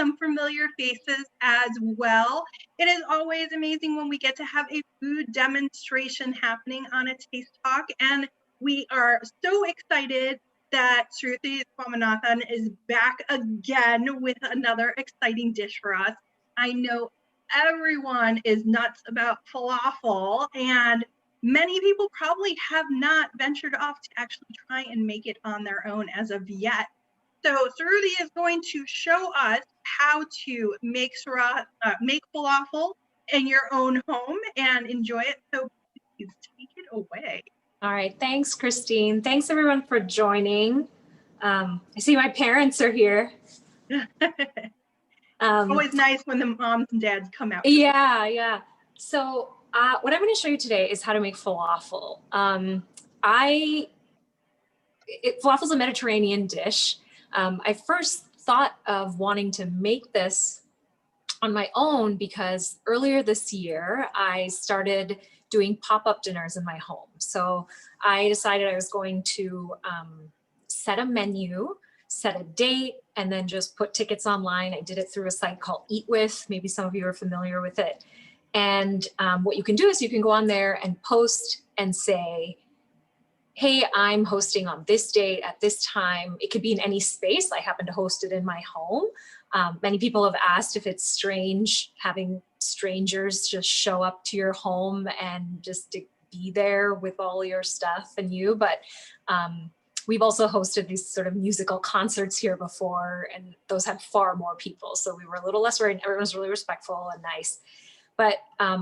some familiar faces as well. It is always amazing when we get to have a food demonstration happening on a Taste Talk, and we are so excited that Sruthi Swaminathan is back again with another exciting dish for us. I know everyone is nuts about falafel, and many people probably have not ventured off to actually try and make it on their own as of yet. So Sruthi is going to show us how to make falafel in your own home and enjoy it. So please take it away. All right, thanks, Christine. Thanks everyone for joining. I see my parents are here. Always nice when the moms and dads come out. Yeah. So what I'm going to show you today is how to make falafel. Falafel is a Mediterranean dish. I first thought of wanting to make this on my own because earlier this year I started doing pop-up dinners in my home. So I decided I was going to set a menu, set a date, and then just put tickets online. I did it through a site called Eat With. Maybe some of you are familiar with it. And what you can do is you can go on there and post and say, hey, I'm hosting on this date at this time. It could be in any space. I happen to host it in my home. Many people have asked if it's strange having strangers just show up to your home and just to be there with all your stuff and you. But we've also hosted these sort of musical concerts here before, and those had far more people. So we were a little less worried. Everyone was really respectful and nice. But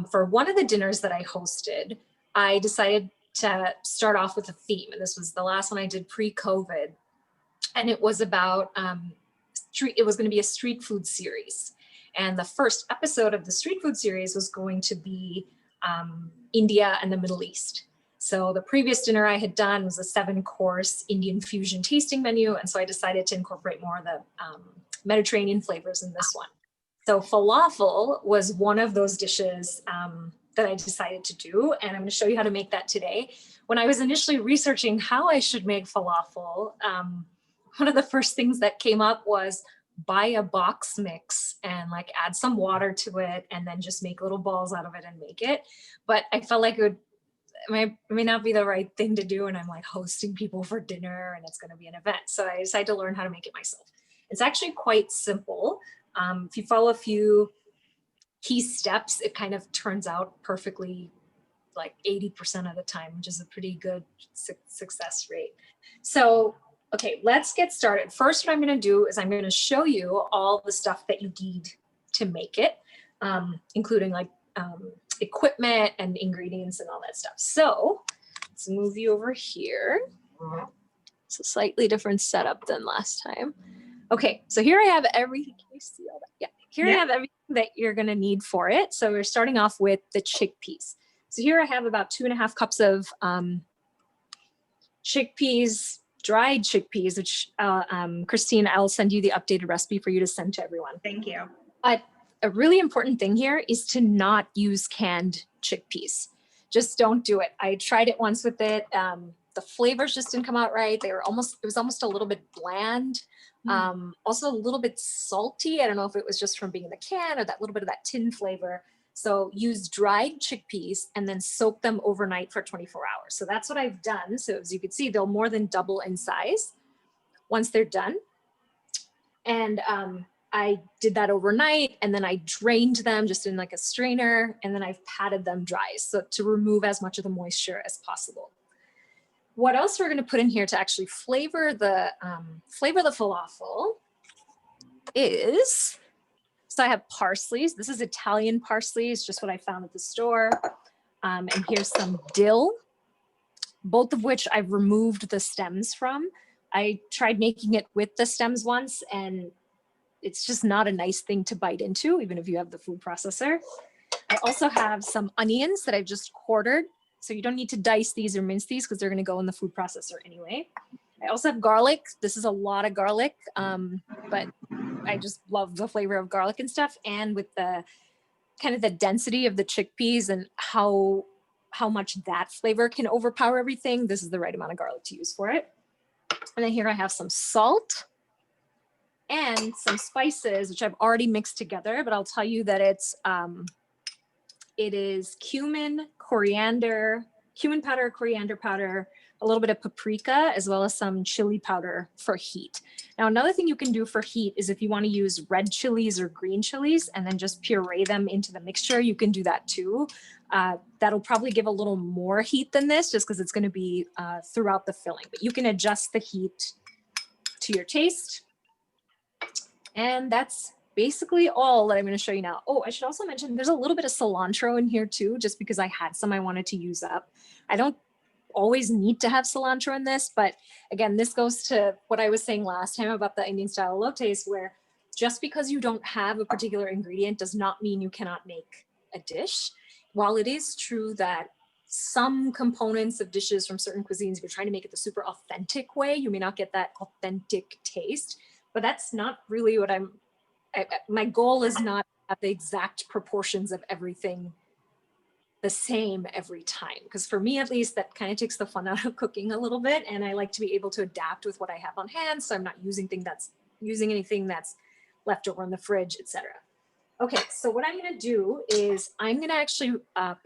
for one of the dinners that I hosted, I decided to start off with a theme. And this was the last one I did pre-COVID. And it was about, it was going to be a street food series. And the first episode of the street food series was going to be India and the Middle East. So the previous dinner I had done was a 7-course Indian fusion tasting menu. And so I decided to incorporate more of the Mediterranean flavors in this one. So falafel was one of those dishes that I decided to do, and I'm going to show you how to make that today. When I was initially researching how I should make falafel, one of the first things that came up was buy a box mix and like add some water to it and then just make little balls out of it and make it. But I felt like it may not be the right thing to do, and I'm like hosting people for dinner and it's going to be an event. So I decided to learn how to make it myself. It's actually quite simple. If you follow a few key steps, it kind of turns out perfectly, like 80% of the time, which is a pretty good success rate. So, okay, let's get started. First, what I'm going to do is I'm going to show you all the stuff that you need to make it, including like equipment and ingredients and all that stuff. So let's move you over here. It's a slightly different setup than last time. Okay, so here I have everything. Can you see all that? Yeah. Here I have everything that you're going to need for it. So we're starting off with the chickpeas. So here I have about 2.5 cups of chickpeas, dried chickpeas, which Christine, I'll send you the updated recipe for you to send to everyone. Thank you. But a really important thing here is to not use canned chickpeas. Just don't do it. I tried it once with it. The flavors just didn't come out right. It was almost a little bit bland. Also a little bit salty. I don't know if it was just from being in the can or that little bit of that tin flavor. So use dried chickpeas and then soak them overnight for 24 hours. So that's what I've done. So as you can see, they'll more than double in size once they're done. And I did that overnight, and then I drained them just in like a strainer, and then I've patted them dry so to remove as much of the moisture as possible. What else we're going to put in here to actually flavor the falafel is, so I have parsley. This is Italian parsley. It's just what I found at the store. And here's some dill, both of which I've removed the stems from. I tried making it with the stems once, and it's just not a nice thing to bite into, even if you have the food processor. I also have some onions that I've just quartered. So you don't need to dice these or mince these because they're going to go in the food processor anyway. I also have garlic. This is a lot of garlic, but I just love the flavor of garlic and stuff. And with the kind of the density of the chickpeas and how much that flavor can overpower everything, this is the right amount of garlic to use for it. And then here I have some salt. and some spices, which I've already mixed together, but I'll tell you that it is cumin powder, coriander powder, a little bit of paprika, as well as some chili powder for heat. Now, another thing you can do for heat is if you want to use red chilies or green chilies and then just puree them into the mixture, you can do that too. That'll probably give a little more heat than this just because it's going to be throughout the filling, but you can adjust the heat to your taste. And that's basically all that I'm going to show you now. Oh, I should also mention there's a little bit of cilantro in here too, just because I had some I wanted to use up. I don't always need to have cilantro in this, but again, this goes to what I was saying last time about the Indian style elotes, where just because you don't have a particular ingredient does not mean you cannot make a dish. While it is true that some components of dishes from certain cuisines, if you're trying to make it the super authentic way, you may not get that authentic taste, but that's not really what my goal is not to have the exact proportions of everything the same every time. Because for me, at least, that kind of takes the fun out of cooking a little bit. And I like to be able to adapt with what I have on hand. So I'm not using anything that's left over in the fridge, etc. Okay, so what I'm going to do is I'm going to actually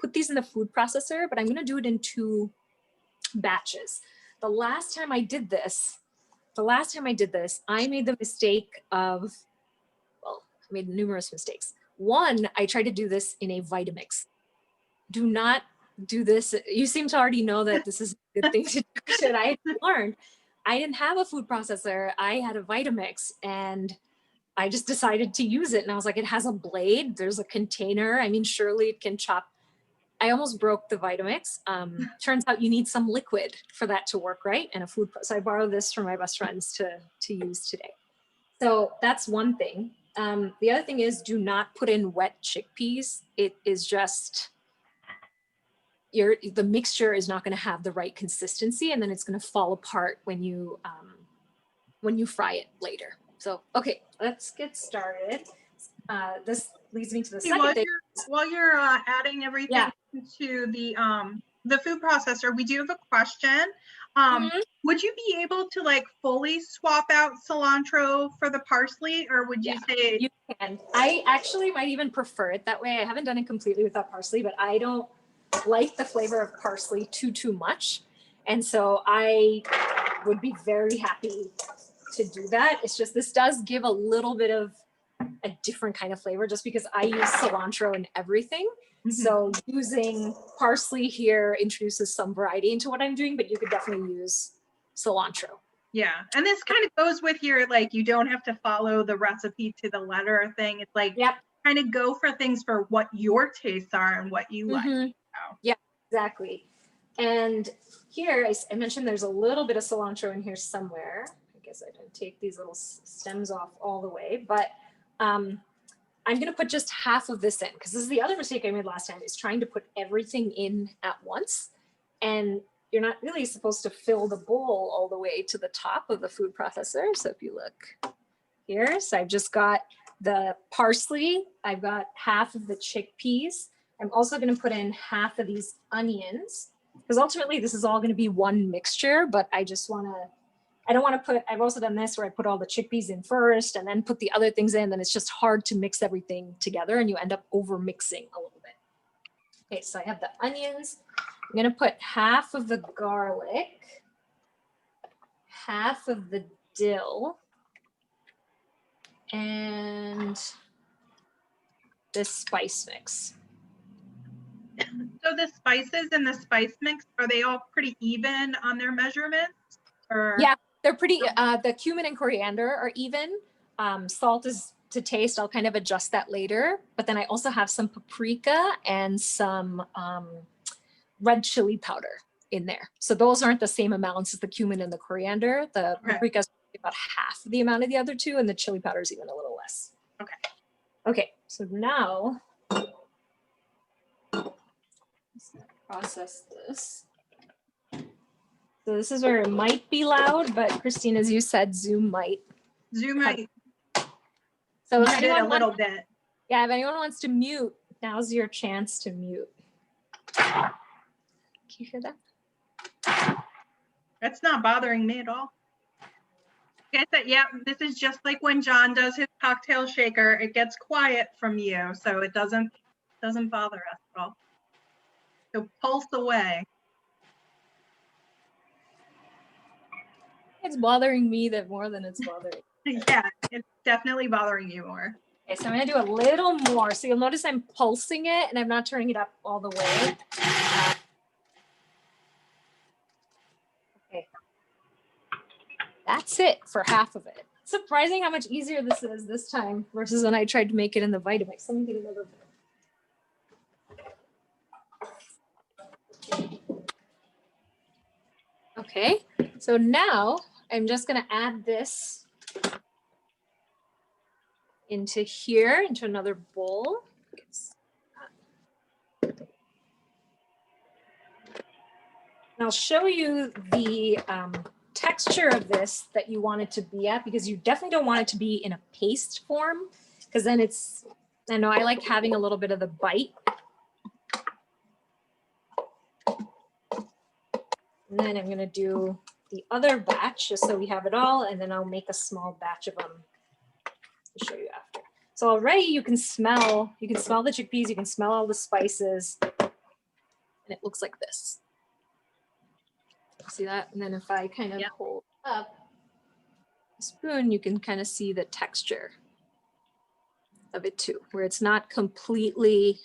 put these in the food processor, but I'm going to do it in 2 batches. The last time I did this, I made the mistake of, well, I made numerous mistakes. One, I tried to do this in a Vitamix. Do not do this. You seem to already know that this is a good thing to do. Should I learned? I didn't have a food processor. I had a Vitamix, and I just decided to use it. And I was like, it has a blade. There's a container. I mean, surely it can chop. I almost broke the Vitamix. Turns out you need some liquid for that to work, right? And so I borrowed this from my best friends to use today. So that's one thing. The other thing is, do not put in wet chickpeas. It is just, the mixture is not going to have the right consistency, and then it's going to fall apart when you fry it later. So, okay, let's get started. This leads me to the second thing. While you're adding everything to the food processor, we do have a question. Would you be able to like fully swap out cilantro for the parsley, or would you say? You can. I actually might even prefer it that way. I haven't done it completely without parsley, but I don't like the flavor of parsley too much. And so I would be very happy to do that. It's just, this does give a little bit of a different kind of flavor just because I use cilantro in everything. So using parsley here introduces some variety into what I'm doing, but you could definitely use cilantro. Yeah. And this kind of goes with your, like, you don't have to follow the recipe to the letter thing. It's like, kind of go for things for what your tastes are and what you like. So. Yeah, exactly. And here, I mentioned there's a little bit of cilantro in here somewhere. I guess I didn't take these little stems off all the way, but I'm going to put just half of this in, because this is the other mistake I made last time, is trying to put everything in at once. And you're not really supposed to fill the bowl all the way to the top of the food processor. So if you look here, so I've just got the parsley, I've got half of the chickpeas. I'm also going to put in half of these onions, because ultimately this is all going to be one mixture, but I don't want to put, I've also done this where I put all the chickpeas in first and then put the other things in, then it's just hard to mix everything together and you end up over mixing a little bit. Okay, so I have the onions. I'm going to put half of the garlic, half of the dill, and this spice mix. So the spices and the spice mix, are they all pretty even on their measurements? Or? Yeah, they're pretty, the cumin and coriander are even. Salt is to taste. I'll kind of adjust that later. But then I also have some paprika and some red chili powder in there. So those aren't the same amounts as the cumin and the coriander. The paprika is about half the amount of the other two, and the chili powder is even a little less. Okay. Okay, so now let's process this. So this is where it might be loud, but Christine, as you said, Zoom might. So if anyone a little bit. Yeah, if anyone wants to mute, now's your chance to mute. Can you hear that? That's not bothering me at all. Like I said, yeah, this is just like when John does his cocktail shaker. It gets quiet from you, so it doesn't bother us at all. So pulse away. It's bothering me that more than it's bothering. Yeah, it's definitely bothering you more. Okay, so I'm gonna do a little more. So you'll notice I'm pulsing it and I'm not turning it up all the way. Okay. That's it for half of it. Surprising how much easier this is this time versus when I tried to make it in the Vitamix. Let me get another bowl. Okay, so now I'm just gonna add this into here, into another bowl. And I'll show you the texture of this that you want it to be at, because you definitely don't want it to be in a paste form, because then it's, I know I like having a little bit of the bite. And then I'm gonna do the other batch just so we have it all, and then I'll make a small batch of them to show you after. So already you can smell the chickpeas, you can smell all the spices, and it looks like this. See that? And then if I kind of hold up the spoon, you can kind of see the texture of it too, where it's not completely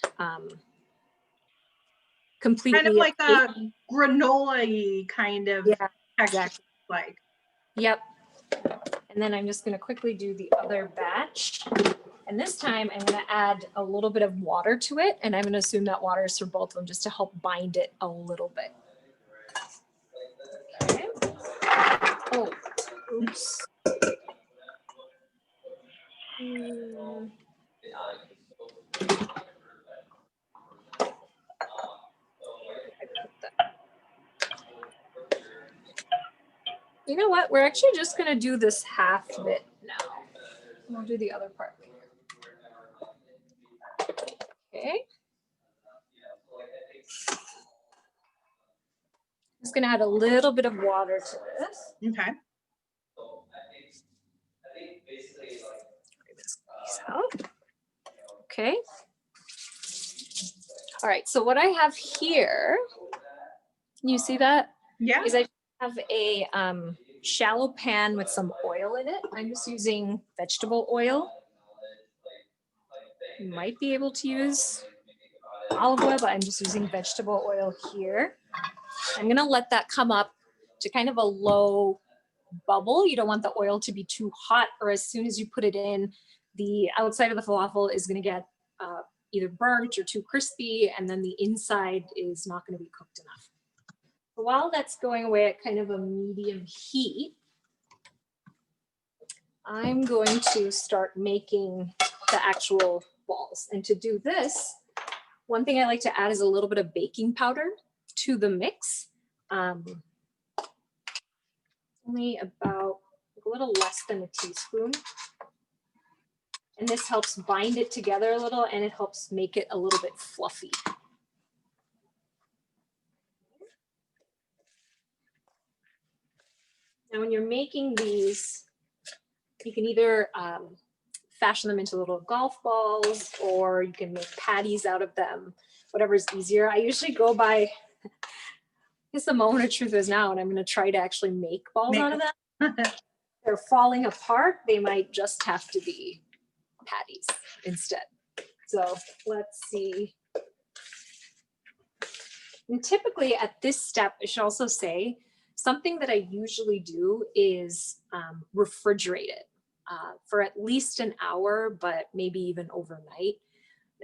Kind of like a granola-y kind of texture. Exactly. Like. Yep. And then I'm just going to quickly do the other batch. And this time I'm going to add a little bit of water to it. And I'm going to assume that water is for both of them just to help bind it a little bit. Okay. Oh, oops. You know what? We're actually just going to do this half of it now. We'll do the other part later. Okay. Just going to add a little bit of water to this. Okay. Okay. All right. So what I have here, can you see that? Yeah. Is I have a shallow pan with some oil in it. I'm just using vegetable oil. You might be able to use olive oil, but I'm just using vegetable oil here. I'm going to let that come up to kind of a low bubble. You don't want the oil to be too hot, or as soon as you put it in, the outside of the falafel is going to get either burnt or too crispy, and then the inside is not going to be cooked enough. So while that's going away at kind of a medium heat, I'm going to start making the actual balls. And to do this, one thing I like to add is a little bit of baking powder to the mix. Only about a little less than a teaspoon. And this helps bind it together a little, and it helps make it a little bit fluffy. Now, when you're making these, you can either fashion them into little golf balls, or you can make patties out of them, whatever's easier. I usually go by, I guess the moment of truth is now, and I'm going to try to actually make balls out of them. They're falling apart. They might just have to be patties instead. So let's see. And typically at this step, I should also say, something that I usually do is refrigerate it for at least an hour, but maybe even overnight.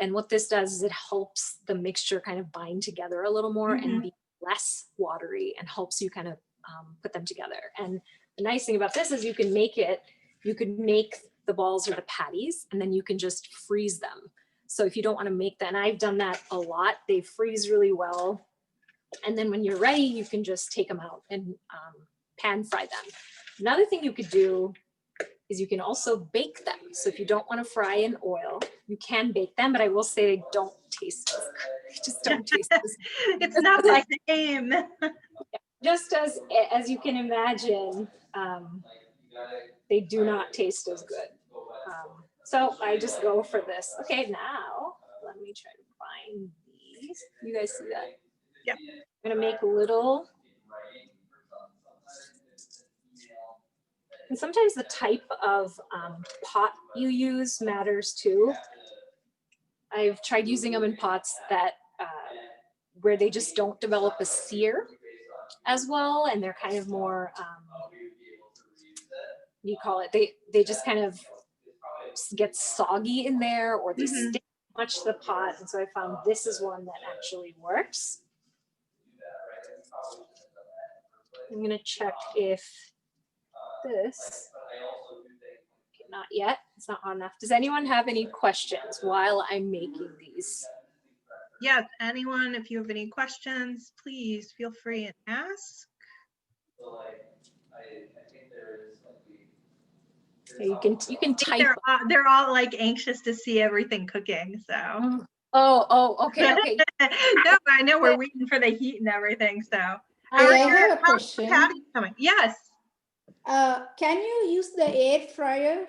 And what this does is it helps the mixture kind of bind together a little more and be less watery, and helps you kind of put them together. And the nice thing about this is you can make the balls or the patties, and then you can just freeze them. So if you don't want to make that, and I've done that a lot, they freeze really well. And then when you're ready, you can just take them out and pan fry them. Another thing you could do is you can also bake them. So if you don't want to fry in oil, you can bake them, but I will say they don't taste as good. Just don't taste as good. It's not the same. Just as you can imagine, they do not taste as good. So I just go for this. Okay, now let me try to find these. You guys see that? Yep. I'm gonna make little. And sometimes the type of pot you use matters too. I've tried using them in pots that where they just don't develop a sear as well, and they're kind of more, what do you call it? They just kind of get soggy in there, or they stick much to the pot. And so I found this is one that actually works. I'm gonna check if this, okay, not yet, it's not hot enough. Does anyone have any questions while I'm making these? Yes, anyone, if you have any questions, please feel free and ask. Yeah, you can type. They're all like anxious to see everything cooking, so. Oh, okay. No, I know we're waiting for the heat and everything, so. I have a question. Patty coming? Yes. Can you use the air fryer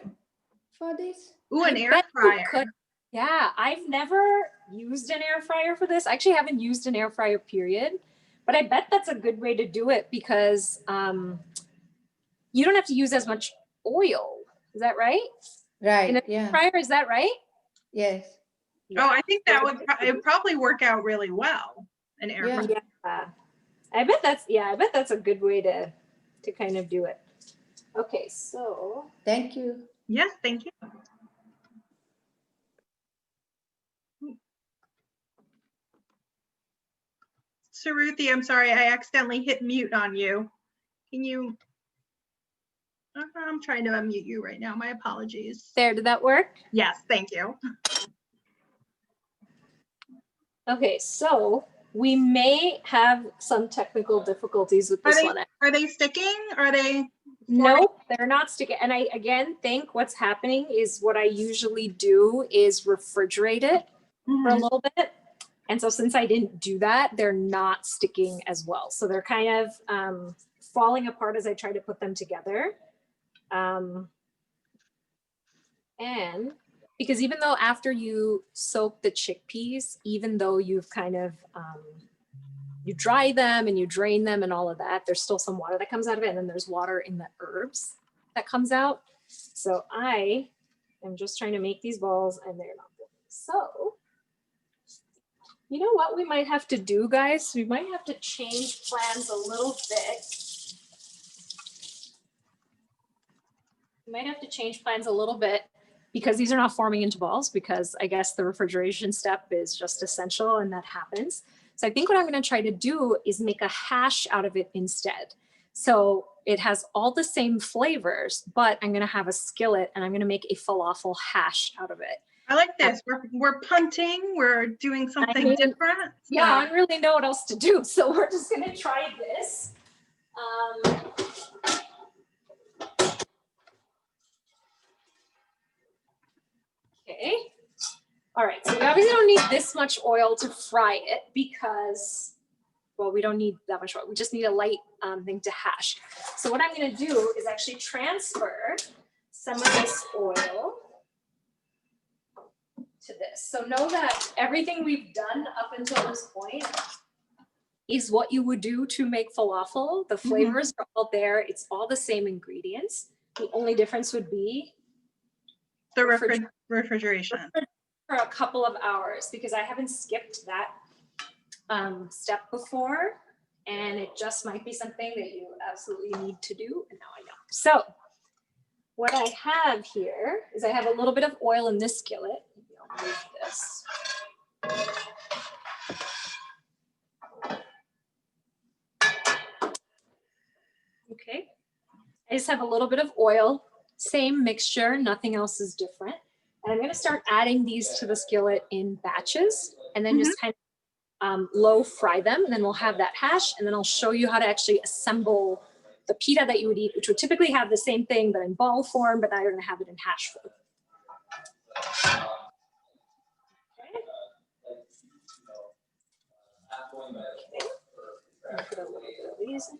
for this? Ooh, an air fryer. Yeah, I've never used an air fryer for this. I actually haven't used an air fryer, period. But I bet that's a good way to do it because you don't have to use as much oil. Is that right? Right. In an air fryer, is that right? Yes. Yeah. Oh, I think that would probably work out really well. An air fryer. Yeah. I bet that's a good way to kind of do it. Okay, so. Thank you. Yes, thank you. Sruthi, I'm sorry, I accidentally hit mute on you. Can you? I'm trying to unmute you right now. My apologies. There, did that work? Yes, thank you. Okay, so we may have some technical difficulties with this one. Are they sticking? Are they? Nope, they're not sticking. And I, again, think what's happening is what I usually do is refrigerate it for a little bit. And so since I didn't do that, they're not sticking as well. So they're kind of falling apart as I try to put them together. And because even though after you soak the chickpeas, even though you've kind of, you dry them and you drain them and all of that, there's still some water that comes out of it. And then there's water in the herbs that comes out. So I am just trying to make these balls and they're not good. So, you know what we might have to do, guys? We might have to change plans a little bit. We might have to change plans a little bit because these are not forming into balls because I guess the refrigeration step is just essential and that happens. So I think what I'm going to try to do is make a hash out of it instead. So it has all the same flavors, but I'm going to have a skillet and I'm going to make a falafel hash out of it. I like this. We're punting. We're doing something different. Yeah, I don't really know what else to do. So we're just going to try this. Okay. All right. So we obviously don't need this much oil to fry it because, well, we don't need that much oil. We just need a light thing to hash. So what I'm going to do is actually transfer some of this oil to this. So know that everything we've done up until this point is what you would do to make falafel. The flavors are all there. It's all the same ingredients. The only difference would be the refrigeration for a couple of hours because I haven't skipped that step before. And it just might be something that you absolutely need to do. And now I know. So what I have here is I have a little bit of oil in this skillet. Maybe I'll move this. Okay. I just have a little bit of oil, same mixture, nothing else is different. And I'm going to start adding these to the skillet in batches and then just kind of low fry them. And then we'll have that hash. And then I'll show you how to actually assemble the pita that you would eat, which would typically have the same thing, but in ball form, but now you're going to have it in hash form. Okay. Put a little bit of these in.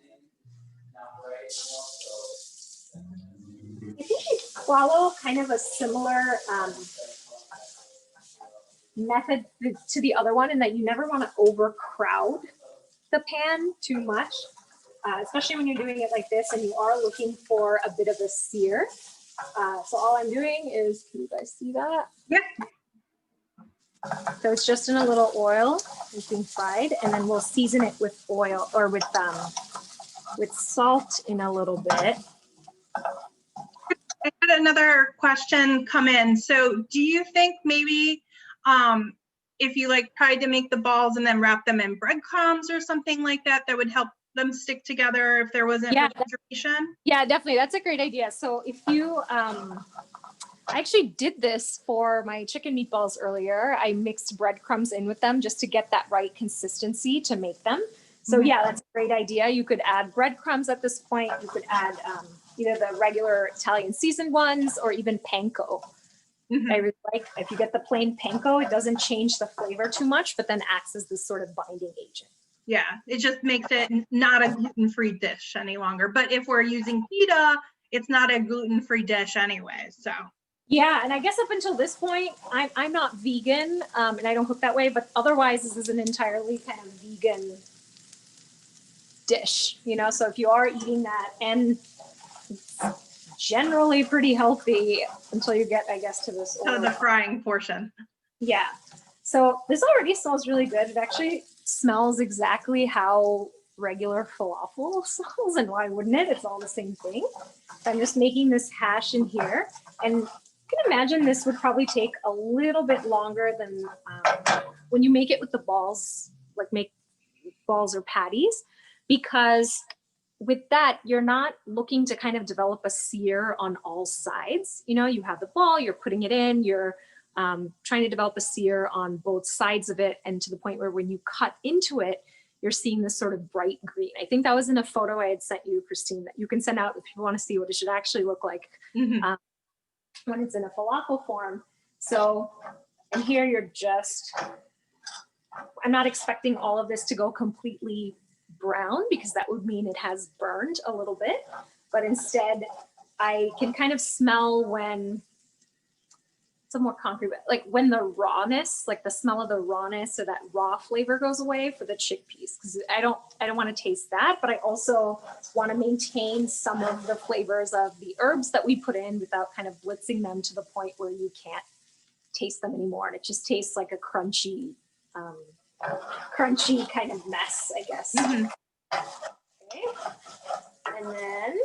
follow kind of a similar method to the other one in that you never want to overcrowd the pan too much, especially when you're doing it like this and you are looking for a bit of a sear. So all I'm doing is, can you guys see that? Yeah. So it's just in a little oil, it's being fried, and then we'll season it with oil or with salt in a little bit. I had another question come in. So do you think maybe if you like tried to make the balls and then wrap them in breadcrumbs or something like that, that would help them stick together if there wasn't refrigeration? Yeah, definitely. That's a great idea. So if you, I actually did this for my chicken meatballs earlier. I mixed breadcrumbs in with them just to get that right consistency to make them. So yeah, that's a great idea. You could add breadcrumbs at this point. You could add either the regular Italian seasoned ones or even panko. I really like, if you get the plain panko, it doesn't change the flavor too much, but then acts as this sort of binding agent. Yeah, it just makes it not a gluten-free dish any longer. But if we're using pita, it's not a gluten-free dish anyway, so. Yeah, and I guess up until this point, I'm not vegan, and I don't cook that way, but otherwise this is an entirely kind of vegan dish, you know? So if you are eating that, and it's generally pretty healthy until you get, I guess, to this oil. So the frying portion. Yeah. So this already smells really good. It actually smells exactly how regular falafel smells, and why wouldn't it? It's all the same thing. So I'm just making this hash in here, and you can imagine this would probably take a little bit longer than when you make it with the balls, like make balls or patties, because with that, you're not looking to kind of develop a sear on all sides. You know, you have the ball, you're putting it in, you're trying to develop a sear on both sides of it, and to the point where when you cut into it, you're seeing this sort of bright green. I think that was in a photo I had sent you, Christine, that you can send out if you want to see what it should actually look like when it's in a falafel form. So, and here you're just, I'm not expecting all of this to go completely brown because that would mean it has burned a little bit, but instead I can kind of smell when it's a more concrete, like when the rawness, like the smell of the rawness or that raw flavor goes away for the chickpeas, because I don't want to taste that, but I also want to maintain some of the flavors of the herbs that we put in without kind of blitzing them to the point where you can't taste them anymore, and it just tastes like a crunchy kind of mess, I guess. Okay. And then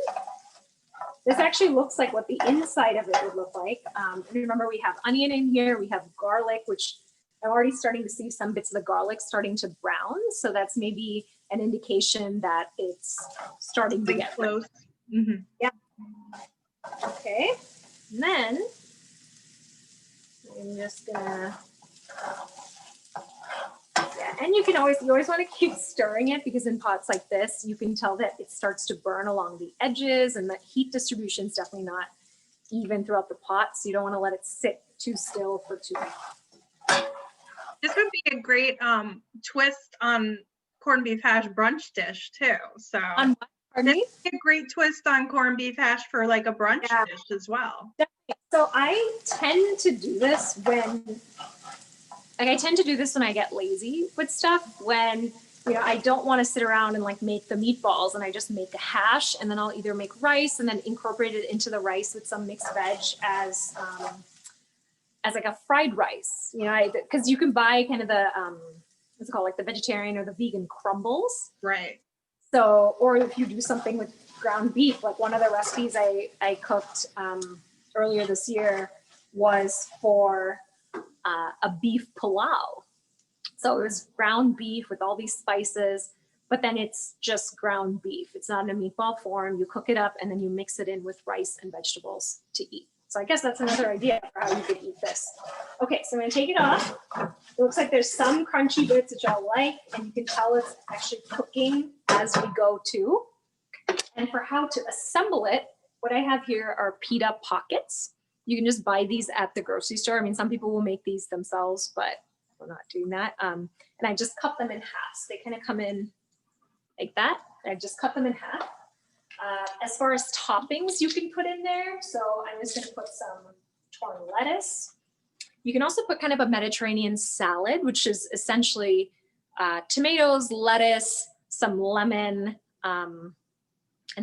this actually looks like what the inside of it would look like. And remember, we have onion in here, we have garlic, which I'm already starting to see some bits of the garlic starting to brown. So that's maybe an indication that it's starting to get close. Yeah. Okay. And then I'm just gonna, and you always want to keep stirring it, because in pots like this, you can tell that it starts to burn along the edges, and the heat distribution is definitely not even throughout the pot. So you don't want to let it sit too still for too long. This would be a great twist on corned beef hash brunch dish too. So On what? Pardon me? a great twist on corned beef hash for like a brunch dish as well. So I tend to do this when I get lazy with stuff, when, you know, I don't want to sit around and like make the meatballs, and I just make a hash, and then I'll either make rice and then incorporate it into the rice with some mixed veg as like a fried rice, you know, because you can buy kind of the, what's it called, like the vegetarian or the vegan crumbles. Right. So, or if you do something with ground beef, like one of the recipes I cooked earlier this year was for a beef pilau. So it was ground beef with all these spices, but then it's just ground beef. It's not in a meatball form. You cook it up and then you mix it in with rice and vegetables to eat. So I guess that's another idea for how you could eat this. Okay, so I'm gonna take it off. It looks like there's some crunchy bits which I'll like, and you can tell it's actually cooking as we go too. And for how to assemble it, what I have here are pita pockets. You can just buy these at the grocery store. I mean, some people will make these themselves, but we're not doing that. And I just cut them in half. So they kind of come in like that. I just cut them in half. As far as toppings you can put in there, so I'm just gonna put some torn lettuce. You can also put kind of a Mediterranean salad, which is essentially tomatoes, lettuce, some lemon, and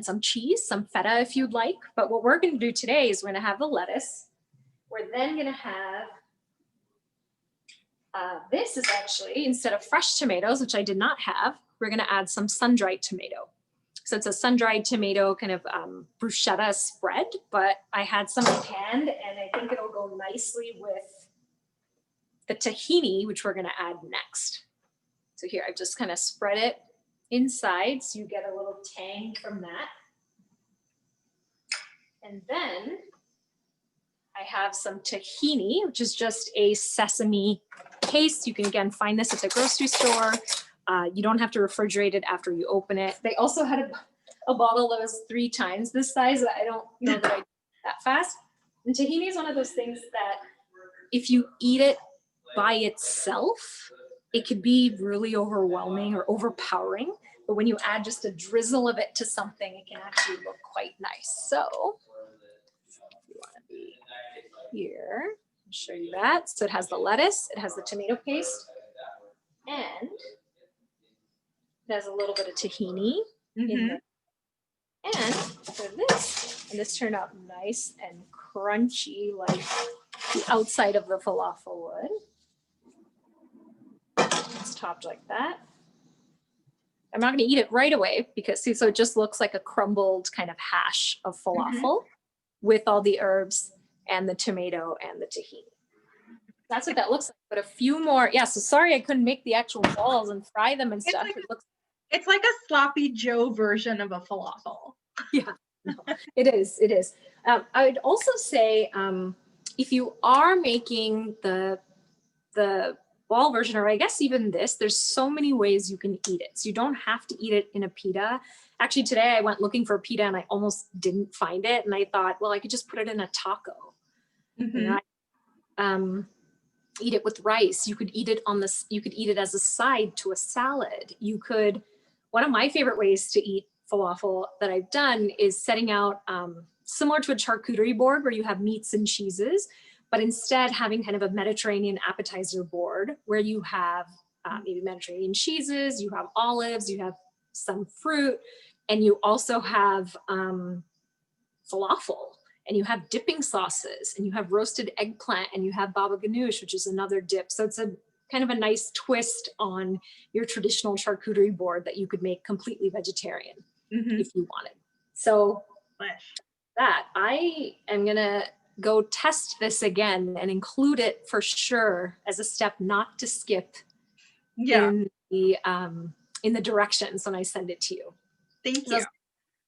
some cheese, some feta if you'd like. But what we're gonna do today is we're gonna have the lettuce. We're then gonna have, this is actually, instead of fresh tomatoes, which I did not have, we're gonna add some sun-dried tomato. So it's a sun-dried tomato kind of bruschetta spread, but I had some in hand and I think it'll go nicely with the tahini, which we're gonna add next. So here, I've just kind of spread it inside so you get a little tang from that. And then I have some tahini, which is just a sesame paste. You can again find this at the grocery store. You don't have to refrigerate it after you open it. They also had a bottle that was 3 times this size. I don't know that I did that fast. And tahini is one of those things that if you eat it by itself, it could be really overwhelming or overpowering. But when you add just a drizzle of it to something, it can actually look quite nice. So if you want to be here, I'll show you that. So it has the lettuce, it has the tomato paste, and it has a little bit of tahini in there. And for this, and this turned out nice and crunchy like the outside of the falafel would. It's topped like that. I'm not going to eat it right away because see, so it just looks like a crumbled kind of hash of falafel with all the herbs and the tomato and the tahini. That's what that looks like. But a few more, yeah. So sorry, I couldn't make the actual balls and fry them and stuff. It's like a sloppy Joe version of a falafel. Yeah, no, it is. It is. I would also say if you are making the ball version, or I guess even this, there's so many ways you can eat it. So you don't have to eat it in a pita. Actually, today I went looking for a pita and I almost didn't find it. And I thought, well, I could just put it in a taco. And I, eat it with rice. You could eat it on this. You could eat it as a side to a salad. You could. One of my favorite ways to eat falafel that I've done is setting out similar to a charcuterie board where you have meats and cheeses, but instead having kind of a Mediterranean appetizer board where you have maybe Mediterranean cheeses, you have olives, you have some fruit, and you also have falafel, and you have dipping sauces, and you have roasted eggplant, and you have baba ganoush, which is another dip. So it's a kind of a nice twist on your traditional charcuterie board that you could make completely vegetarian if you wanted. So that I am gonna go test this again and include it for sure as a step not to skip in the directions when I send it to you. Thank you.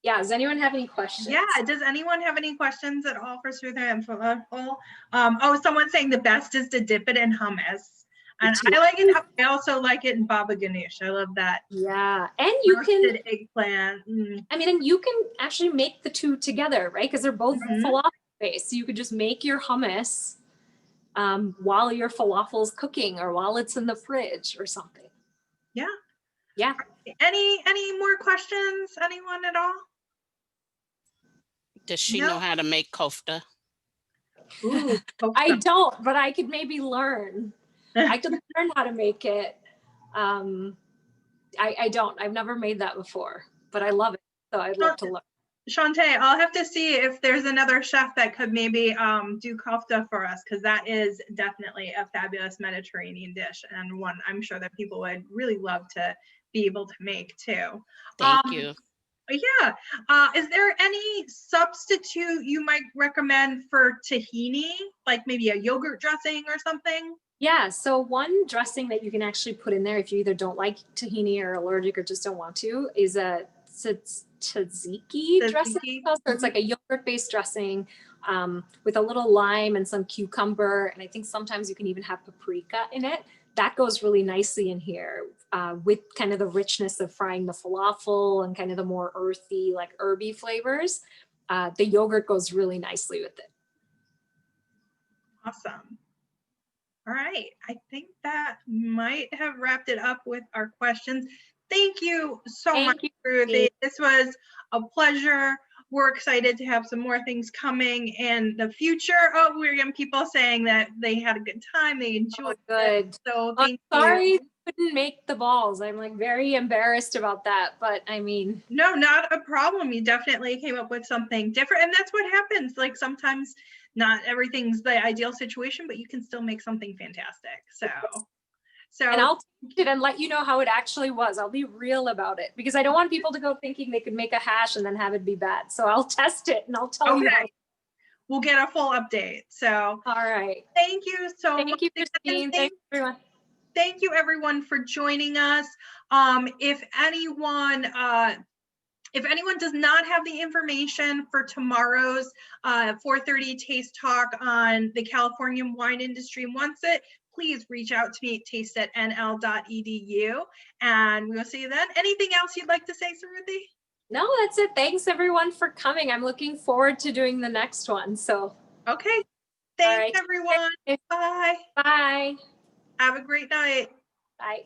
Yeah, does anyone have any questions? Yeah, does anyone have any questions at all for Sruthi and falafel? Oh, someone's saying the best is to dip it in hummus. And I like it. I also like it in baba ganoush. I love that. Yeah, and you roasted eggplant. I mean, and you can actually make the two together, right? Because they're both falafel based. So you could just make your hummus while your falafel's cooking or while it's in the fridge or something. Yeah. Yeah. Any more questions? Anyone at all? Does she know how to make kofta? Ooh, kofta. I don't, but I could maybe learn. I could learn how to make it. I don't. I've never made that before, but I love it. So I'd love to learn. Shantae, I'll have to see if there's another chef that could maybe do kofta for us, because that is definitely a fabulous Mediterranean dish and one I'm sure that people would really love to be able to make too. Thank you. Yeah. Is there any substitute you might recommend for tahini, like maybe a yogurt dressing or something? Yeah, so one dressing that you can actually put in there if you either don't like tahini or allergic or just don't want to is a tzatziki dressing. So it's like a yogurt-based dressing with a little lime and some cucumber, and I think sometimes you can even have paprika in it. That goes really nicely in here with kind of the richness of frying the falafel and kind of the more earthy, like herby flavors. The yogurt goes really nicely with it. Awesome. All right, I think that might have wrapped it up with our questions. Thank you so Thank much, you. Ruthie. This was a pleasure. We're excited to have some more things coming in the future. Oh, we're getting people saying that they had a good time, they enjoyed Oh, it. good. So I'm thank sorry you. you couldn't make the balls. I'm like very embarrassed about that, but I mean, No, not a problem. You definitely came up with something different. And that's what happens. Like sometimes not everything's the ideal situation, but you can still make something fantastic. and I'll take it and let you know how it actually was. I'll be real about it because I don't want people to go thinking they could make a hash and then have it be bad. So I'll test it and I'll tell you. Okay. We'll get a full update. So All right. thank you so much. Thank you, Christine. Thanks, everyone. Thank you everyone for joining us. If anyone does not have the information for tomorrow's 4:30 Taste Talk on the California wine industry and wants it, please reach out to me at taste@nl.edu and we will see you then. Anything else you'd like to say, Sruthi? No, that's it. Thanks everyone for coming. I'm looking forward to doing the next one. So, Okay. Thanks right. everyone. Bye. Bye. Have a great night. Bye.